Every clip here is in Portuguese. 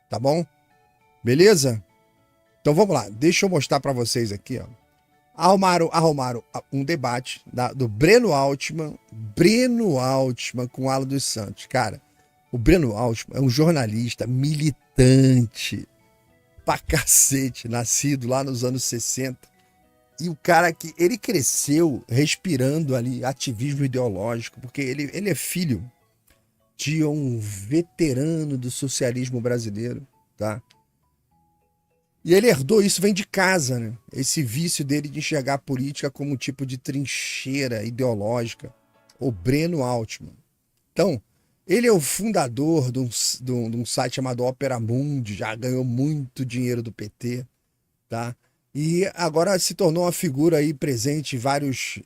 tá bom? Beleza? Então vamos lá, deixa eu mostrar para vocês aqui, ó. Arrumaram um debate do Breno Altman com o Alan dos Santos. Cara, o Breno Altman é um jornalista militante pra cacete, nascido lá nos anos 60. E o cara que ele cresceu respirando ali ativismo ideológico, porque ele é filho de um veterano do socialismo brasileiro, tá? E ele herdou isso, vem de casa, né? Esse vício dele de enxergar a política como um tipo de trincheira ideológica. O Breno Altman. Então, ele é o fundador de um site chamado Opera Mundi, já ganhou muito dinheiro do PT, tá? E agora se tornou uma figura aí presente em vários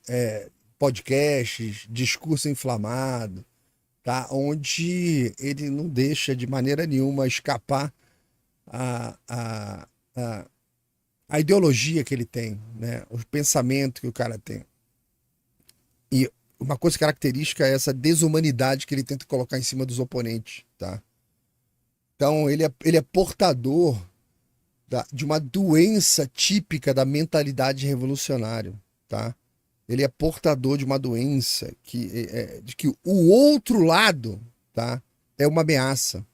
podcasts, discurso inflamado, tá? Onde ele não deixa de maneira nenhuma escapar a ideologia que ele tem, né? O pensamento que o cara tem. E uma coisa característica é essa desumanidade que ele tenta colocar em cima dos oponentes, tá? Então ele é portador de uma doença típica da mentalidade revolucionária, tá? Ele é portador de uma doença de que o outro lado, tá, é uma ameaça.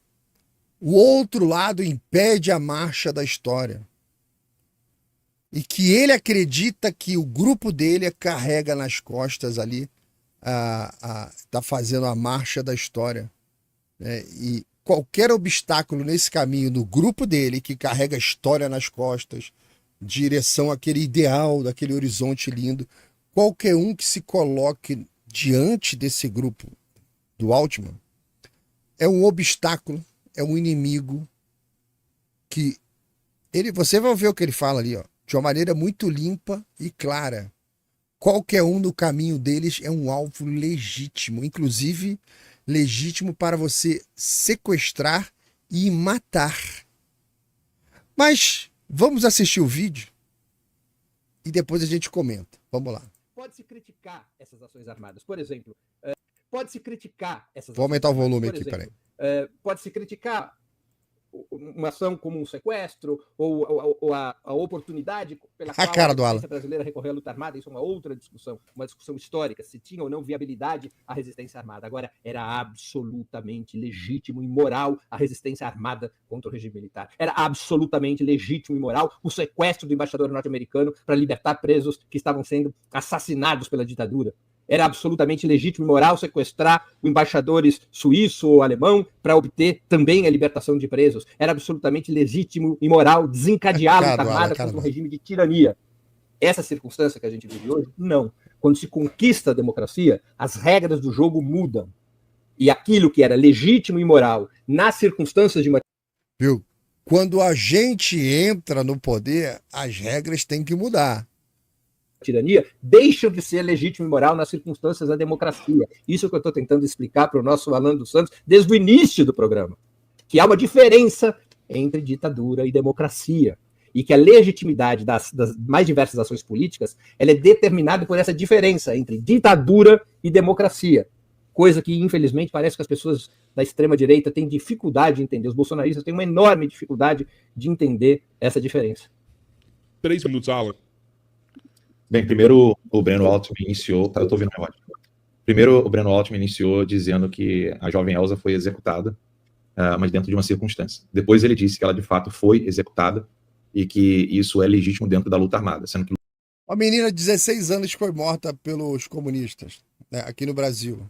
O outro lado impede a marcha da história. E que ele acredita que o grupo dele carrega nas costas ali, tá fazendo a marcha da história, né? E qualquer obstáculo nesse caminho do grupo dele, que carrega a história nas costas, direção àquele ideal, daquele horizonte lindo, qualquer um que se coloque diante desse grupo do Altman é um obstáculo, é um inimigo que você vai ver o que ele fala ali, ó, de uma maneira muito limpa e clara. Qualquer um no caminho deles é um alvo legítimo, inclusive legítimo para você sequestrar e matar. Mas vamos assistir o vídeo e depois a gente comenta. Vamos lá. Pode-se criticar essas ações armadas. Por exemplo, pode-se criticar essas Vou aumentar ações o volume armadas. aqui, peraí. Pode-se criticar uma ação como um sequestro ou a oportunidade pela qual a resistência brasileira recorreu à luta armada. Isso é uma outra discussão, uma discussão histórica, se tinha ou não viabilidade a resistência armada. Agora, era absolutamente legítimo e moral a resistência armada contra o regime militar. Era absolutamente legítimo e moral o sequestro do embaixador norte-americano para libertar presos que estavam sendo assassinados pela ditadura. Era absolutamente legítimo e moral sequestrar embaixadores suíço ou alemão para obter também a libertação de presos. Era absolutamente legítimo e moral desencadear a luta armada contra um regime de tirania. Essa circunstância que a gente vive hoje, não. Quando se conquista a democracia, as regras do jogo mudam. E aquilo que era legítimo e moral nas circunstâncias de uma... Viu? Quando a gente entra no poder, as regras têm que mudar. Tirania, deixam de ser legítimo e moral nas circunstâncias da democracia. Isso que eu estou tentando explicar para o nosso Alan dos Santos desde o início do programa. Que há uma diferença entre ditadura e democracia. E que a legitimidade das mais diversas ações políticas ela é determinada por essa diferença entre ditadura e democracia. Coisa que, infelizmente, parece que as pessoas da extrema-direita têm dificuldade de entender. Os bolsonaristas têm uma enorme dificuldade de entender essa diferença. 3 minutos, Alan. Bem, primeiro o Breno Altman iniciou... eu estou ouvindo a voz. Primeiro o Breno Altman iniciou dizendo que a jovem Elza foi executada, mas dentro de uma circunstância. Depois ele disse que ela de fato foi executada e que isso é legítimo dentro da luta armada, sendo que... Uma menina de 16 anos foi morta pelos comunistas, né, aqui no Brasil.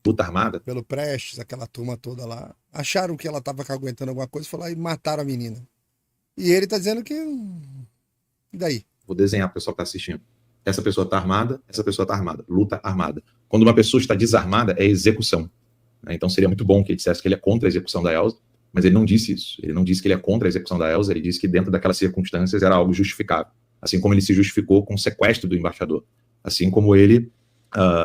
Luta armada? Pelo Prestes, aquela turma toda lá. Acharam que ela estava aguentando alguma coisa, foram lá e mataram a menina. E ele está dizendo que... E daí? Vou desenhar para o pessoal que está assistindo. Essa pessoa está armada, essa pessoa está armada. Luta armada. Quando uma pessoa está desarmada, é execução. Então seria muito bom que ele dissesse que ele é contra a execução da Elza, mas ele não disse isso. Ele não disse que ele é contra a execução da Elza, ele disse que dentro daquelas circunstâncias era algo justificável. Assim como ele se justificou com o sequestro do embaixador. Assim como ele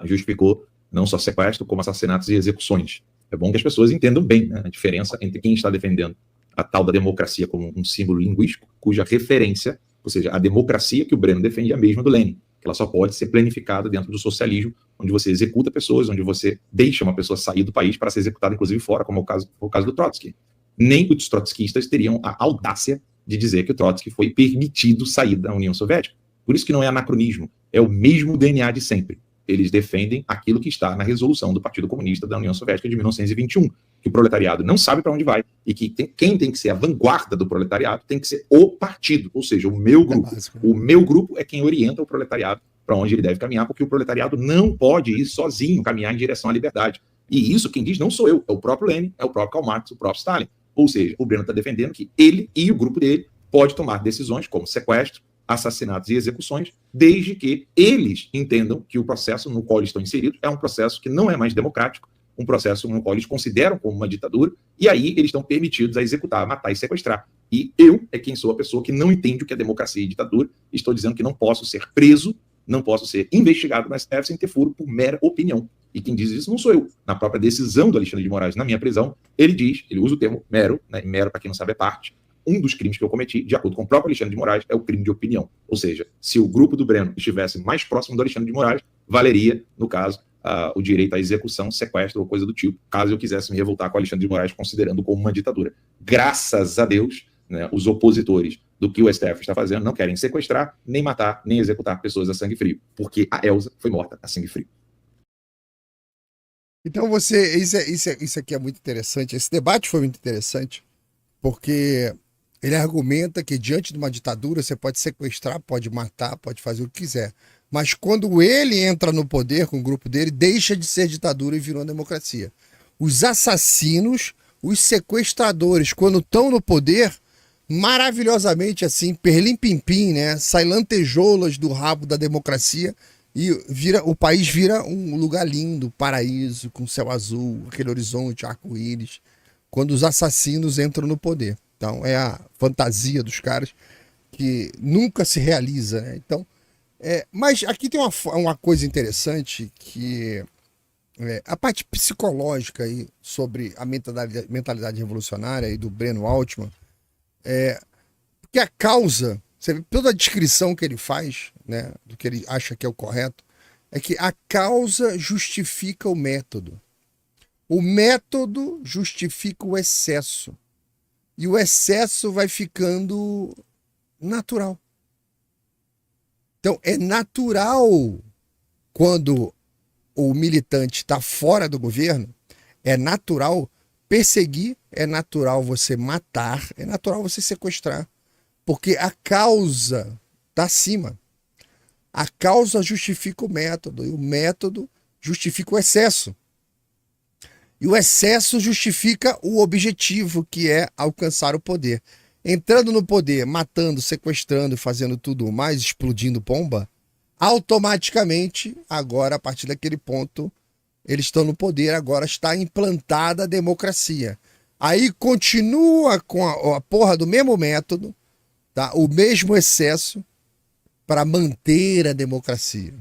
justificou não só sequestro, como assassinatos e execuções. É bom que as pessoas entendam bem, né, a diferença entre quem está defendendo a tal da democracia como um símbolo linguístico, cuja referência, ou seja, a democracia que o Breno defende é a mesma do Lenin, que ela só pode ser planificada dentro do socialismo, onde você executa pessoas, onde você deixa uma pessoa sair do país para ser executada, inclusive fora, como é o caso do Trotsky. Nem os trotskistas teriam a audácia de dizer que o Trotsky foi permitido sair da União Soviética. Por isso que não é anacronismo, é o mesmo DNA de sempre. Eles defendem aquilo que está na resolução do Partido Comunista da União Soviética de 1921, que o proletariado não sabe para onde vai e que quem tem que ser a vanguarda do proletariado tem que ser o partido, ou seja, o meu grupo. O meu grupo é quem orienta o proletariado para onde ele deve caminhar, porque o proletariado não pode ir sozinho caminhar em direção à liberdade. E isso quem diz não sou eu, é o próprio Lenin, é o próprio Karl Marx, o próprio Stalin. Ou seja, o Breno está defendendo que ele e o grupo dele pode tomar decisões como sequestro, assassinatos e execuções, desde que eles entendam que o processo no qual eles estão inseridos é um processo que não é mais democrático, um processo no qual eles consideram como uma ditadura, e aí eles estão permitidos a executar, matar e sequestrar. E eu é quem sou a pessoa que não entende o que é democracia e ditadura, e estou dizendo que não posso ser preso, não posso ser investigado no STF sem ter furo por mera opinião. E quem diz isso não sou eu. Na própria decisão do Alexandre de Moraes, na minha prisão, ele diz, ele usa o termo mero, né, mero, para quem não sabe, é parte. Um dos crimes que eu cometi, de acordo com o próprio Alexandre de Moraes, é o crime de opinião. Ou seja, se o grupo do Breno estivesse mais próximo do Alexandre de Moraes, valeria, no caso, o direito à execução, sequestro ou coisa do tipo, caso eu quisesse me revoltar com o Alexandre de Moraes, considerando como uma ditadura. Graças a Deus, né, os opositores do que o STF está fazendo não querem sequestrar, nem matar, nem executar pessoas a sangue frio, porque a Elza foi morta a sangue frio. Então isso aqui é muito interessante, esse debate foi muito interessante, porque ele argumenta que diante de uma ditadura você pode sequestrar, pode matar, pode fazer o que quiser, mas quando ele entra no poder com o grupo dele, deixa de ser ditadura e virou democracia. Os assassinos, os sequestradores, quando estão no poder, maravilhosamente assim, perlim-pim-pim, né? Sai lantejoulas do rabo da democracia e o país vira um lugar lindo, paraíso, com céu azul, aquele horizonte, arco-íris, quando os assassinos entram no poder. Então é a fantasia dos caras que nunca se realiza, né? Então, mas aqui tem uma coisa interessante que a parte psicológica aí sobre a mentalidade revolucionária aí do Breno Altman, porque a causa, você vê, toda a descrição que ele faz, né, do que ele acha que é o correto, é que a causa justifica o método. O método justifica o excesso. E o excesso vai ficando natural. Então, é natural quando o militante está fora do governo, é natural perseguir, é natural você matar, é natural você sequestrar, porque a causa está acima. A causa justifica o método, e o método justifica o excesso. E o excesso justifica o objetivo, que é alcançar o poder. Entrando no poder, matando, sequestrando, fazendo tudo mais, explodindo bomba, automaticamente, agora, a partir daquele ponto, eles estão no poder, agora está implantada a democracia. Aí continua com a porra do mesmo método, tá? O mesmo excesso para manter a democracia.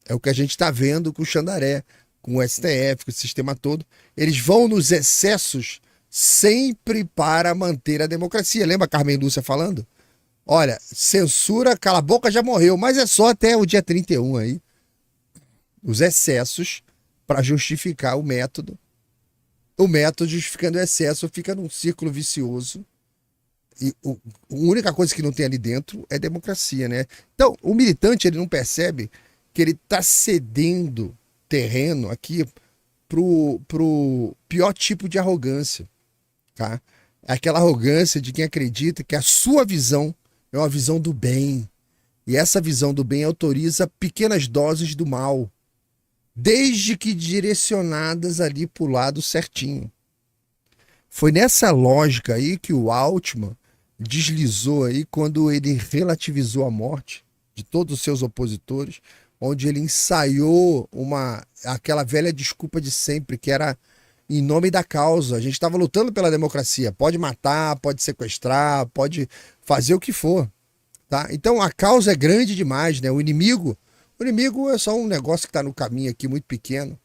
É o que a gente está vendo com o Xandaré, com o STF, com o sistema todo. Eles vão nos excessos sempre para manter a democracia. Lembra a Carmen Lúcia falando? Olha, censura, cala a boca, já morreu, mas é só até o dia 31 aí. Os excessos para justificar o método. O método justificando o excesso fica num círculo vicioso. E a única coisa que não tem ali dentro é democracia, né? Então, o militante, ele não percebe que ele está cedendo terreno aqui pro pior tipo de arrogância, tá? É aquela arrogância de quem acredita que a sua visão é uma visão do bem. E essa visão do bem autoriza pequenas doses do mal, desde que direcionadas ali pro lado certinho. Foi nessa lógica aí que o Altman deslizou aí quando ele relativizou a morte de todos os seus opositores, onde ele ensaiou aquela velha desculpa de sempre, que era em nome da causa. A gente estava lutando pela democracia. Pode matar, pode sequestrar, pode fazer o que for, tá? Então a causa é grande demais, né? O inimigo é só um negócio que está no caminho aqui, muito pequeno.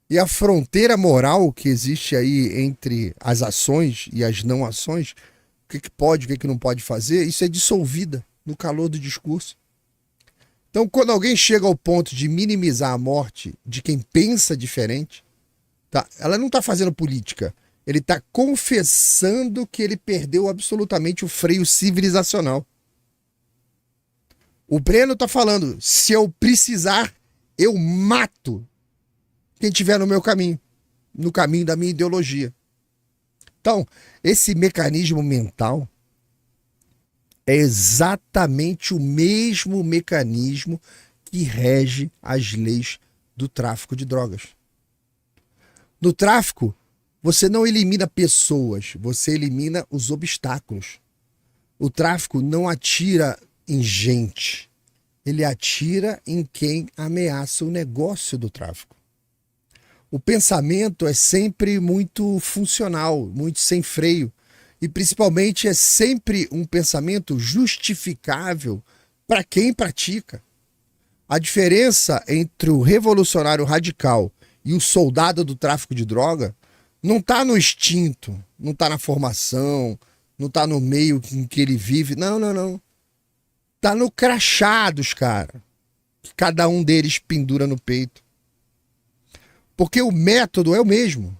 E a fronteira moral que existe aí entre as ações e as não ações, o que pode, o que não pode fazer, isso é dissolvida no calor do discurso. Então, quando alguém chega ao ponto de minimizar a morte de quem pensa diferente, tá? Ela não está fazendo política, Ele está confessando que ele perdeu absolutamente o freio civilizacional. O Breno está falando, se eu precisar, eu mato quem estiver no meu caminho, no caminho da minha ideologia. Então, esse mecanismo mental é exatamente o mesmo mecanismo que rege as leis do tráfico de drogas. No tráfico, você não elimina pessoas, você elimina os obstáculos. O tráfico não atira em gente, ele atira em quem ameaça o negócio do tráfico. O pensamento é sempre muito funcional, muito sem freio, e principalmente é sempre um pensamento justificável para quem pratica. A diferença entre o revolucionário radical e o soldado do tráfico de droga não está no instinto, não está na formação, não está no meio em que ele vive. Não. Está no crachá dos caras, que cada um deles pendura no peito. Porque o método é o mesmo.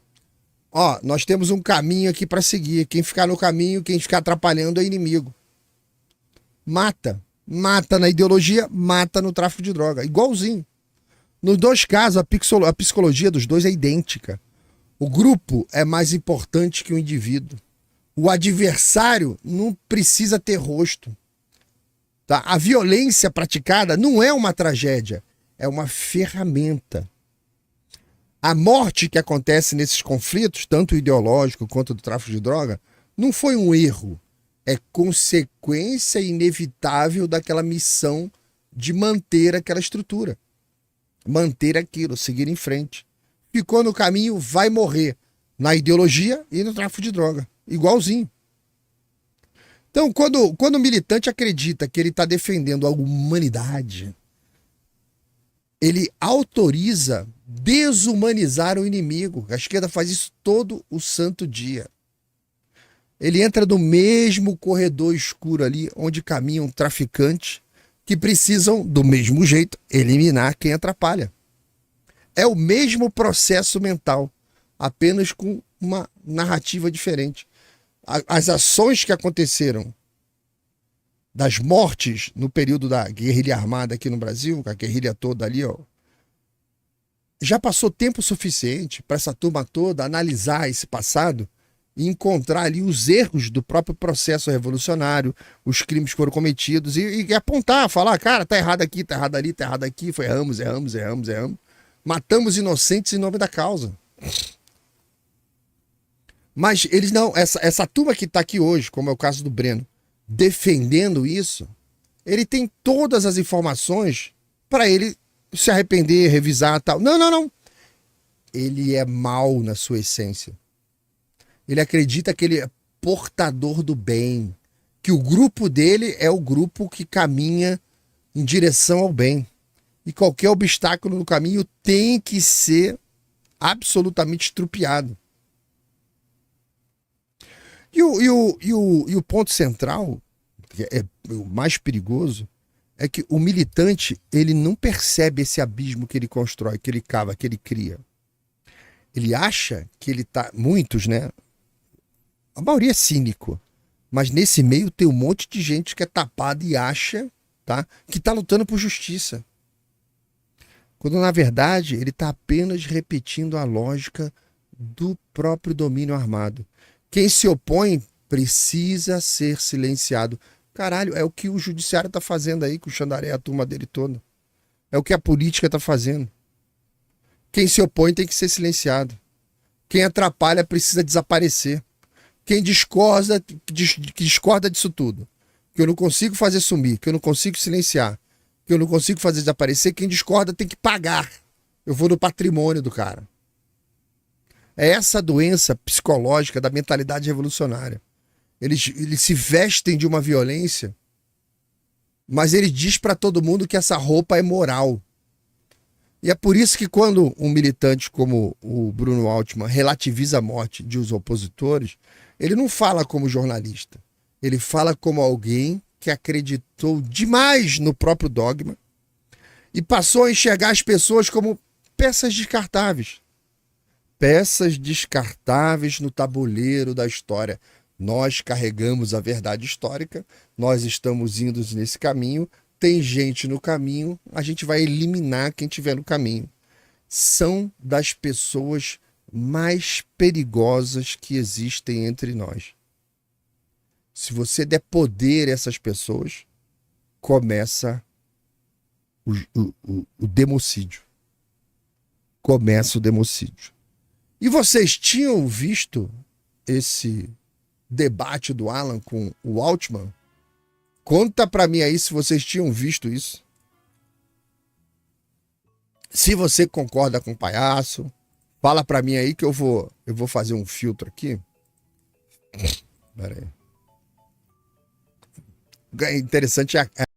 Ó, nós temos um caminho aqui para seguir. Quem ficar no caminho, quem ficar atrapalhando é inimigo. Mata. Mata na ideologia, mata no tráfico de droga. Igualzinho. Nos dois casos, a psicologia dos dois é idêntica. O grupo é mais importante que o indivíduo. O adversário não precisa ter rosto. Tá? A violência praticada não é uma tragédia, é uma ferramenta. A morte que acontece nesses conflitos, tanto ideológico quanto do tráfico de droga, não foi um erro. É consequência inevitável daquela missão de manter aquela estrutura. Manter aquilo, seguir em frente. Ficou no caminho, vai morrer. Na ideologia e no tráfico de droga. Igualzinho. Então, quando o militante acredita que ele está defendendo a humanidade, ele autoriza desumanizar o inimigo. A esquerda faz isso todo o santo dia. Ele entra no mesmo corredor escuro ali, onde caminham traficantes que precisam, do mesmo jeito, eliminar quem atrapalha. É o mesmo processo mental, apenas com uma narrativa diferente. As ações que aconteceram das mortes no período da guerrilha armada aqui no Brasil, a guerrilha toda ali, ó, já passou tempo suficiente para essa turma toda analisar esse passado e encontrar ali os erros do próprio processo revolucionário, os crimes que foram cometidos e apontar, falar, cara, tá errado aqui, tá errado ali, tá errado aqui, foi erramos. Matamos inocentes em nome da causa. Mas eles não, essa turma que está aqui hoje, como é o caso do Breno, defendendo isso, ele tem todas as informações para ele se arrepender, revisar e tal. Não. Ele é mau na sua essência. Ele acredita que ele é portador do bem, que o grupo dele é o grupo que caminha em direção ao bem. E qualquer obstáculo no caminho tem que ser absolutamente estrupiado. E o ponto central, que é o mais perigoso, é que o militante ele não percebe esse abismo que ele constrói, que ele cava, que ele cria. Ele acha que ele tá... Muitos, né? A maioria é cínico. Mas nesse meio tem um monte de gente que é tapada e acha, tá, que está lutando por justiça. Quando, na verdade, ele está apenas repetindo a lógica do próprio domínio armado. Quem se opõe precisa ser silenciado. Caralho, é o que o judiciário está fazendo aí com o Xandaré, a turma dele toda. É o que a política está fazendo. Quem se opõe tem que ser silenciado. Quem atrapalha precisa desaparecer. Quem discorda disso tudo, que eu não consigo fazer sumir, que eu não consigo silenciar, que eu não consigo fazer desaparecer, quem discorda tem que pagar. Eu vou no patrimônio do cara. É essa a doença psicológica da mentalidade revolucionária. Eles se vestem de uma violência, mas ele diz para todo mundo que essa roupa é moral. E é por isso que quando um militante como o Bruno Altman relativiza a morte de os opositores, ele não fala como jornalista. Ele fala como alguém que acreditou demais no próprio dogma e passou a enxergar as pessoas como peças descartáveis. peças descartáveis no tabuleiro da história. Nós carregamos a verdade histórica, nós estamos indo nesse caminho, tem gente no caminho, a gente vai eliminar quem estiver no caminho. São das pessoas mais perigosas que existem entre nós. Se você der poder a essas pessoas, começa o democídio. Começa o democídio. E vocês tinham visto esse debate do Alan com o Altman? Conta pra mim aí se vocês tinham visto isso. Se você concorda com o palhaço, fala pra mim aí que eu vou fazer um filtro aqui. Pera aí. Interessante